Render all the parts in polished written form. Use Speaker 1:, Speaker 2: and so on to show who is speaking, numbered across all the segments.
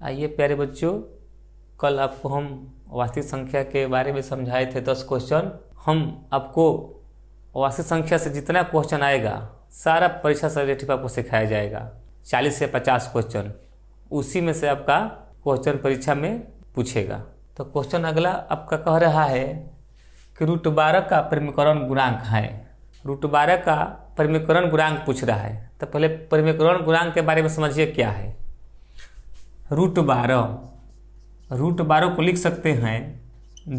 Speaker 1: आइए प्यारे बच्चों, कल आपको हम वास्तविक संख्या के बारे में समझाए थे 10 क्वेश्चन। हम आपको वास्तविक संख्या से जितना क्वेश्चन आएगा सारा परीक्षा से रिलेटेड आपको सिखाया जाएगा। 40 से 50 क्वेश्चन, उसी में से आपका क्वेश्चन परीक्षा में पूछेगा। तो क्वेश्चन अगला आपका कह रहा है कि √12 का परिमीकरण गुणांक है। √12 का परिमीकरण गुणांक पूछ रहा है। तो पहले परिमीकरण गुणांक के बारे में समझिए क्या है। √12 को लिख सकते हैं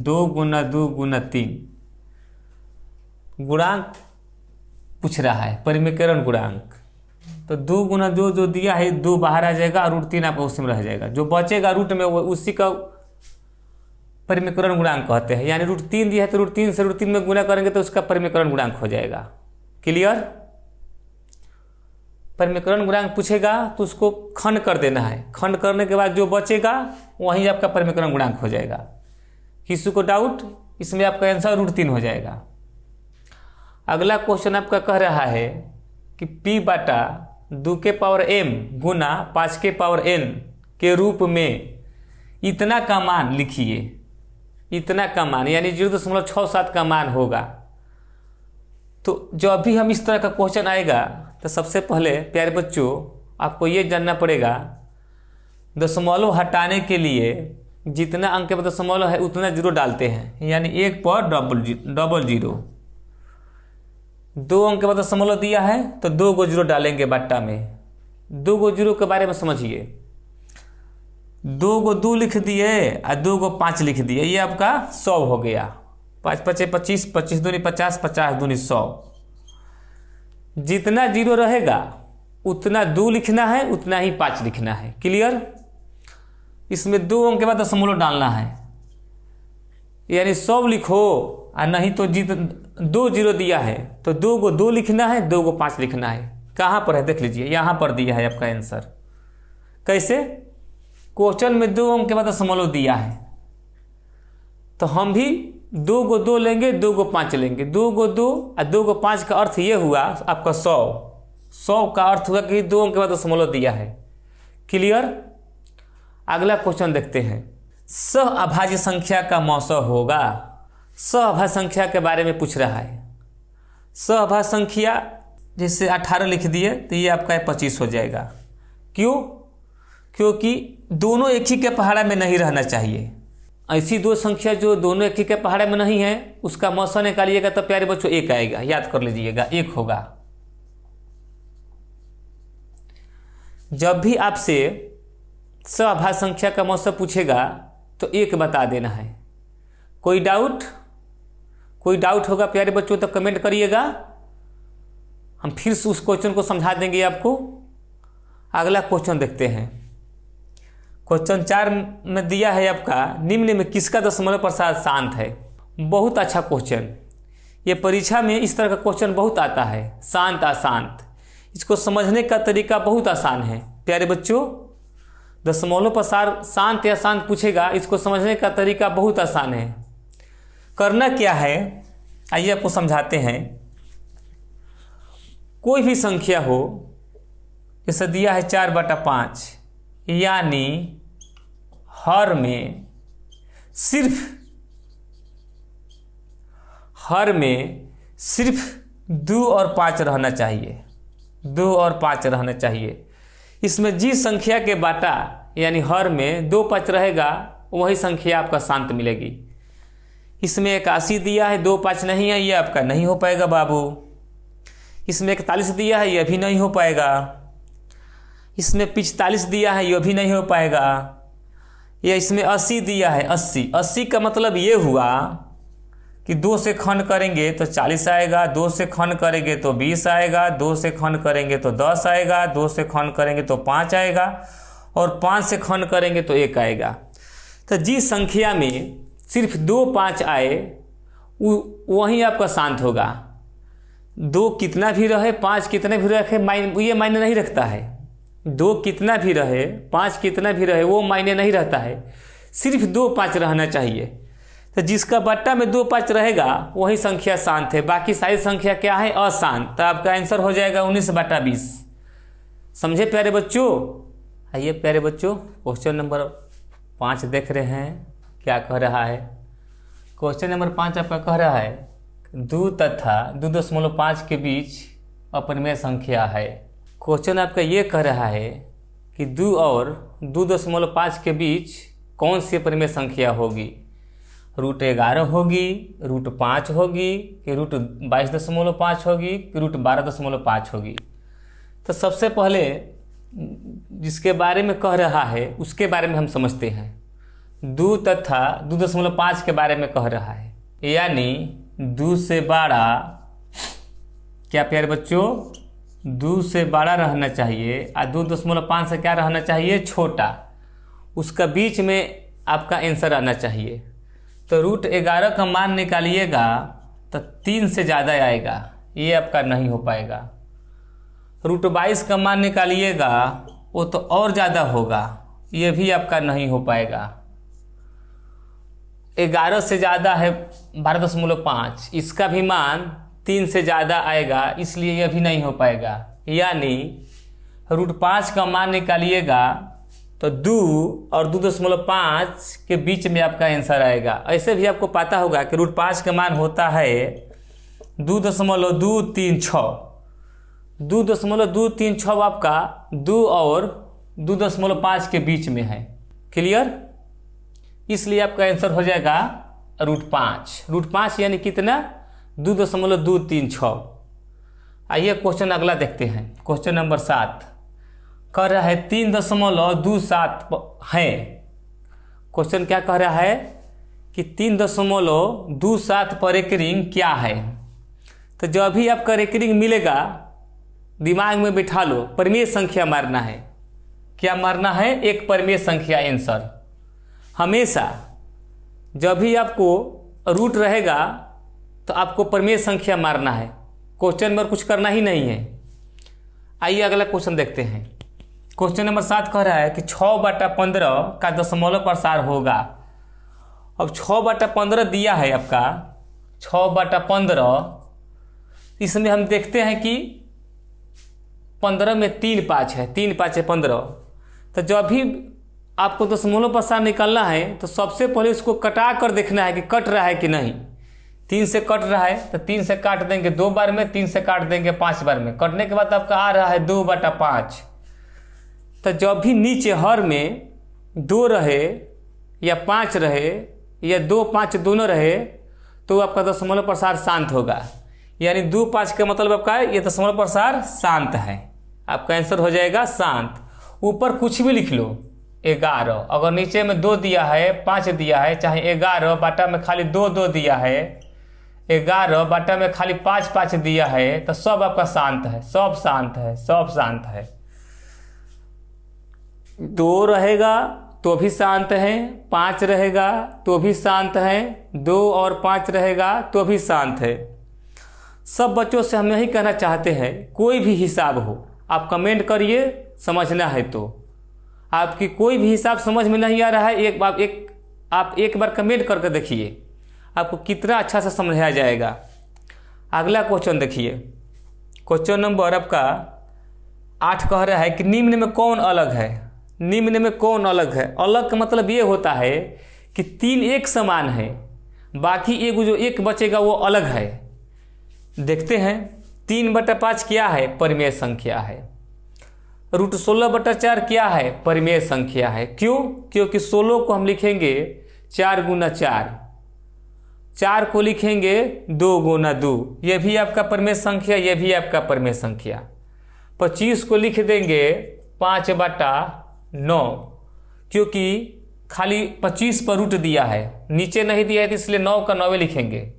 Speaker 1: 2 × 2 × 3। गुणांक पूछ रहा है, परिमीकरण गुणांक। तो 2 × 2 जो दिया है 2 बाहर आ जाएगा और √3 आपका उसी में रह जाएगा। जो बचेगा रूट में उसी का परिमीकरण गुणांक कहते हैं। यानी √3 दिया है तो √3 से √3 में गुणा करेंगे तो उसका परिमीकरण गुणांक हो जाएगा। क्लियर। परिमीकरण गुणांक पूछेगा तो उसको खंड कर देना है। खंड करने के बाद जो बचेगा वहीं आपका परिमीकरण गुणांक हो जाएगा। किसी को डाउट, इसमें आपका आंसर √3 हो जाएगा। अगला क्वेश्चन आपका कह रहा है कि p/2 के पावर m गुना 5 के पावर n के रूप में इतना का मान लिखिए। इतना का मान यानी 0.67 का मान होगा। तो जब भी हम इस तरह का क्वेश्चन आएगा तो सबसे पहले प्यारे बच्चों आपको ये जानना पड़ेगा, दशमलव हटाने के लिए जितना अंक में दशमलव है उतना जीरो डालते हैं। यानी 1 पर डबल जीरो। 2 अंक में दशमलव दिया है तो 2 को जीरो डालेंगे बट्टा में। 2 को जीरो के बारे में समझिए। 2 को 2 लिख दिए और 2 को 5 लिख दिए, ये आपका 100 हो गया। 5 × 5 = 25, 25 दूनी 50, 50 दूनी 100। जितना जीरो रहेगा उतना 2 लिखना है, उतना ही 5 लिखना है। क्लियर। इसमें 2 अंक के बाद दशमलव डालना है, यानी 100 लिखो और नहीं तो 2 जीरो दिया है तो 2 को 2 लिखना है, 2 को 5 लिखना है। कहाँ पर है देख लीजिए, यहाँ पर दिया है आपका आंसर। कैसे? क्वेश्चन में 2 अंक के बाद दशमलव दिया है तो हम भी 2 को 2 लेंगे, 2 को 5 लेंगे। 2 को 2 और 2 को 5 का अर्थ ये हुआ आपका 100। 100 का अर्थ हुआ कि 2 अंक के बाद दशमलव दिया है। क्लियर। अगला क्वेश्चन देखते हैं। सहअभाज्य संख्या का मौसा होगा। सहअभाज्य संख्या के बारे में पूछ रहा है। सहअभाज्य संख्या जैसे 18 लिख दिए तो ये आपका 25 हो जाएगा। क्यों? क्योंकि दोनों एक ही के पहाड़ा में नहीं रहना चाहिए। ऐसी दो संख्या जो दोनों एक ही के पहाड़े में नहीं है उसका मौसा निकालिएगा तो प्यारे बच्चों 1 आएगा। याद कर लीजिएगा, 1 होगा। जब भी आपसे सहअभाज्य संख्या का मौसा पूछेगा तो 1 बता देना है। कोई डाउट होगा प्यारे बच्चों तो कमेंट करिएगा, हम फिर से उस क्वेश्चन को समझा देंगे आपको। अगला क्वेश्चन देखते हैं। क्वेश्चन 4 में दिया है आपका, निम्न में किसका दशमलव प्रसार शांत है। बहुत अच्छा क्वेश्चन। ये परीक्षा में इस तरह का क्वेश्चन बहुत आता है, शांत अशांत। इसको समझने का तरीका बहुत आसान है प्यारे बच्चों। दशमलव प्रसार शांत या शांत पूछेगा, इसको समझने का तरीका बहुत आसान है। करना क्या है आइए आपको समझाते हैं। कोई भी संख्या हो, जैसे दिया है 4/5, यानी हर में सिर्फ 2 और 5 रहना चाहिए। 2 और 5 रहना चाहिए। इसमें जिस संख्या के बाटा यानी हर में 2 5 रहेगा वही संख्या आपका शांत मिलेगी। इसमें 81 दिया है, 2 5 नहीं है, ये आपका नहीं हो पाएगा बाबू। इसमें 41 दिया है, यह भी नहीं हो पाएगा। इसमें 45 दिया है, यह भी नहीं हो पाएगा। या इसमें 80 दिया है, 80 का मतलब ये हुआ कि 2 से खंड करेंगे तो 40 आएगा, 2 से खंड करेंगे तो 20 आएगा, 2 से खंड करेंगे तो 10 आएगा, 2 से खंड करेंगे तो 5 आएगा और 5 से खंड करेंगे तो 1 आएगा। तो जिस संख्या में सिर्फ 2 5 आए वहीं आपका शांत होगा। 2 कितना भी रहे, 5 कितने भी रहे, ये मायने नहीं रखता है। 2 कितना भी रहे, 5 कितना भी रहे, वो मायने नहीं रहता है। सिर्फ 2 5 रहना चाहिए। तो जिसका बट्टा में 2 5 रहेगा वही संख्या शांत है। बाकी सारी संख्या क्या है? अशांत। तो आपका आंसर हो जाएगा 19/20। समझे प्यारे बच्चों। आइए प्यारे बच्चों, क्वेश्चन नंबर 5 देख रहे हैं क्या कह रहा है। क्वेश्चन नंबर 5 आपका कह रहा है 2 तथा 2.5 के बीच अपरिमेय संख्या है। क्वेश्चन आपका ये कह रहा है कि 2 और 2.5 के बीच कौन सी अपरिमेय संख्या होगी। √11 होगी, √5 होगी, कि √22.5 होगी, कि √12.5 होगी। तो सबसे पहले जिसके बारे में कह रहा है उसके बारे में हम समझते हैं। 2 तथा 2.5 के बारे में कह रहा है, यानी 2 से बड़ा, क्या प्यारे बच्चों, 2 से बड़ा रहना चाहिए और 2.5 से क्या रहना चाहिए, छोटा। उसका बीच में आपका आंसर आना चाहिए। तो √11 का मान निकालिएगा तो 3 से ज़्यादा आएगा, ये आपका नहीं हो पाएगा। √22 का मान निकालिएगा वो तो और ज़्यादा होगा, ये भी आपका नहीं हो पाएगा। 11 से ज़्यादा है 12.5, इसका भी मान 3 से ज़्यादा आएगा, इसलिए यह भी नहीं हो पाएगा। यानी √5 का मान निकालिएगा तो 2 और 2.5 के बीच में आपका आंसर आएगा। ऐसे भी आपको पता होगा कि √5 का मान होता है 2.236। 2.236 आपका 2 और 2.5 के बीच में है। क्लियर? इसलिए आपका आंसर हो जाएगा √5। √5 यानी कितना, 2.236। आइए क्वेश्चन अगला देखते हैं। क्वेश्चन नंबर 7 कह रहा है 3.27 है। क्वेश्चन क्या कह रहा है कि 3.27 पर एक रिंग क्या है। तो जब भी आपका एक रिंग मिलेगा दिमाग में बिठा लो, परिमेय संख्या मारना है। क्या मारना है, एक परिमेय संख्या आंसर। हमेशा जब भी आपको रूट रहेगा तो आपको परिमेय संख्या मारना है, क्वेश्चन में कुछ करना ही नहीं है। आइए अगला क्वेश्चन देखते हैं। क्वेश्चन नंबर 7 कह रहा है कि 6/15 का दशमलव प्रसार होगा। अब 6/15 दिया है आपका, 6/15। इसमें हम देखते हैं कि 15 में 3 5 है, 3 5 है 15। तो जब भी आपको दशमलव प्रसार निकालना है तो सबसे पहले इसको कटा कर देखना है कि कट रहा है कि नहीं। 3 से कट रहा है तो 3 से काट देंगे 2 बार में, 3 से काट देंगे 5 बार में। कटने के बाद आपका आ रहा है 2/5। तो जब भी नीचे हर में 2 रहे या 5 रहे या 2 5 दोनों रहे तो आपका दशमलव प्रसार शांत होगा। यानी 2 5 का मतलब आपका ये दशमलव प्रसार शांत है, आपका आंसर हो जाएगा शांत। ऊपर कुछ भी लिख लो, 11। अगर नीचे में 2 दिया है, 5 दिया है, चाहे 11 बाटा में खाली 2 2 दिया है, 11 बाटा में खाली 5 5 दिया है, तो सब आपका शांत है, सब शांत है, सब शांत है। 2 रहेगा तो भी शांत है, 5 रहेगा तो भी शांत है, 2 और 5 रहेगा तो भी शांत है। सब बच्चों से हम यही कहना चाहते हैं, कोई भी हिसाब हो आप कमेंट करिए, समझना है तो। आपकी कोई भी हिसाब समझ में नहीं आ रहा है, आप एक बार कमेंट करके देखिए, आपको कितना अच्छा से समझाया जाएगा। अगला क्वेश्चन देखिए। क्वेश्चन नंबर आपका 8 कह रहा है कि निम्न में कौन अलग है। निम्न में कौन अलग है। अलग का मतलब ये होता है कि 3 एक समान है, बाकी एक जो एक बचेगा वो अलग है। देखते हैं 3/5 क्या है, परिमेय संख्या है। √16/4 क्या है, परिमेय संख्या है। क्यों? क्योंकि 16 को हम लिखेंगे 4 गुना 4, 4 को लिखेंगे 2 गुना 2, ये भी आपका परिमेय संख्या, ये भी आपका परिमेय संख्या। 25 को लिख देंगे 5/9, क्योंकि खाली 25 पर रूट दिया है, नीचे नहीं दिया है तो इसलिए 9 का 9 लिखेंगे।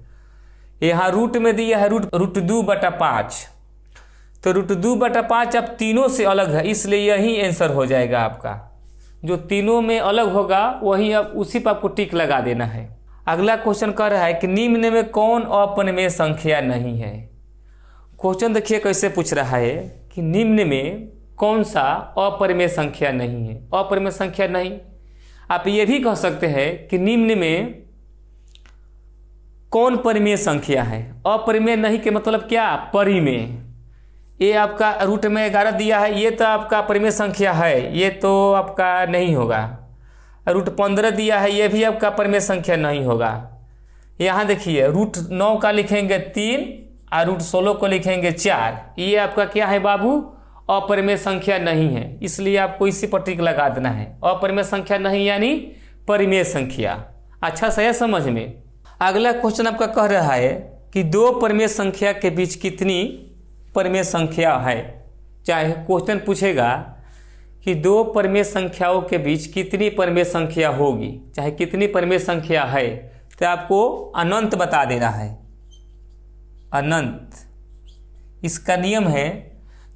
Speaker 1: यहाँ रूट में दिया है √2/5, तो √2/5 अब तीनों से अलग है, इसलिए यही आंसर हो जाएगा आपका। जो तीनों में अलग होगा वही अब उसी पर आपको टिक लगा देना है। अगला क्वेश्चन कह रहा है कि निम्न में कौन अपरिमेय संख्या नहीं है। क्वेश्चन देखिए कैसे पूछ रहा है कि निम्न में कौन सा अपरिमेय संख्या नहीं है। अपरिमेय संख्या नहीं, आप ये भी कह सकते हैं कि निम्न में कौन परिमेय संख्या है। अपरिमेय नहीं के मतलब क्या, परिमेय। ये आपका रूट में 11 दिया है, ये तो आपका परिमेय संख्या है, ये तो आपका नहीं होगा। रूट 15 दिया है, ये भी आपका परिमेय संख्या नहीं होगा। यहाँ देखिए रूट 9 का लिखेंगे 3 और रूट 16 को लिखेंगे 4, ये आपका क्या है बाबू, अपरिमेय संख्या नहीं है, इसलिए आपको इसी पर टिक लगा देना है। अपरिमेय संख्या नहीं यानी परिमेय संख्या। अच्छा सा है समझ में। अगला क्वेश्चन आपका कह रहा है कि दो परिमेय संख्या के बीच कितनी परिमेय संख्या है। चाहे क्वेश्चन पूछेगा कि दो परिमेय संख्याओं के बीच कितनी परिमेय संख्या होगी, चाहे कितनी परिमेय संख्या है, तो आपको अनंत बता देना है। अनंत इसका नियम है,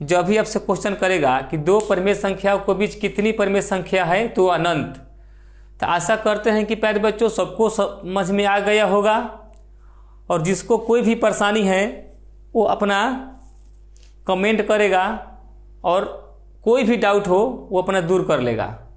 Speaker 1: जब भी आपसे क्वेश्चन करेगा कि दो परिमेय संख्याओं के बीच कितनी परिमेय संख्या है तो अनंत। तो आशा करते हैं कि प्यारे बच्चों सबको समझ में आ गया होगा, और जिसको कोई भी परेशानी है वो अपना कमेंट करेगा और कोई भी डाउट हो वो अपना दूर कर लेगा।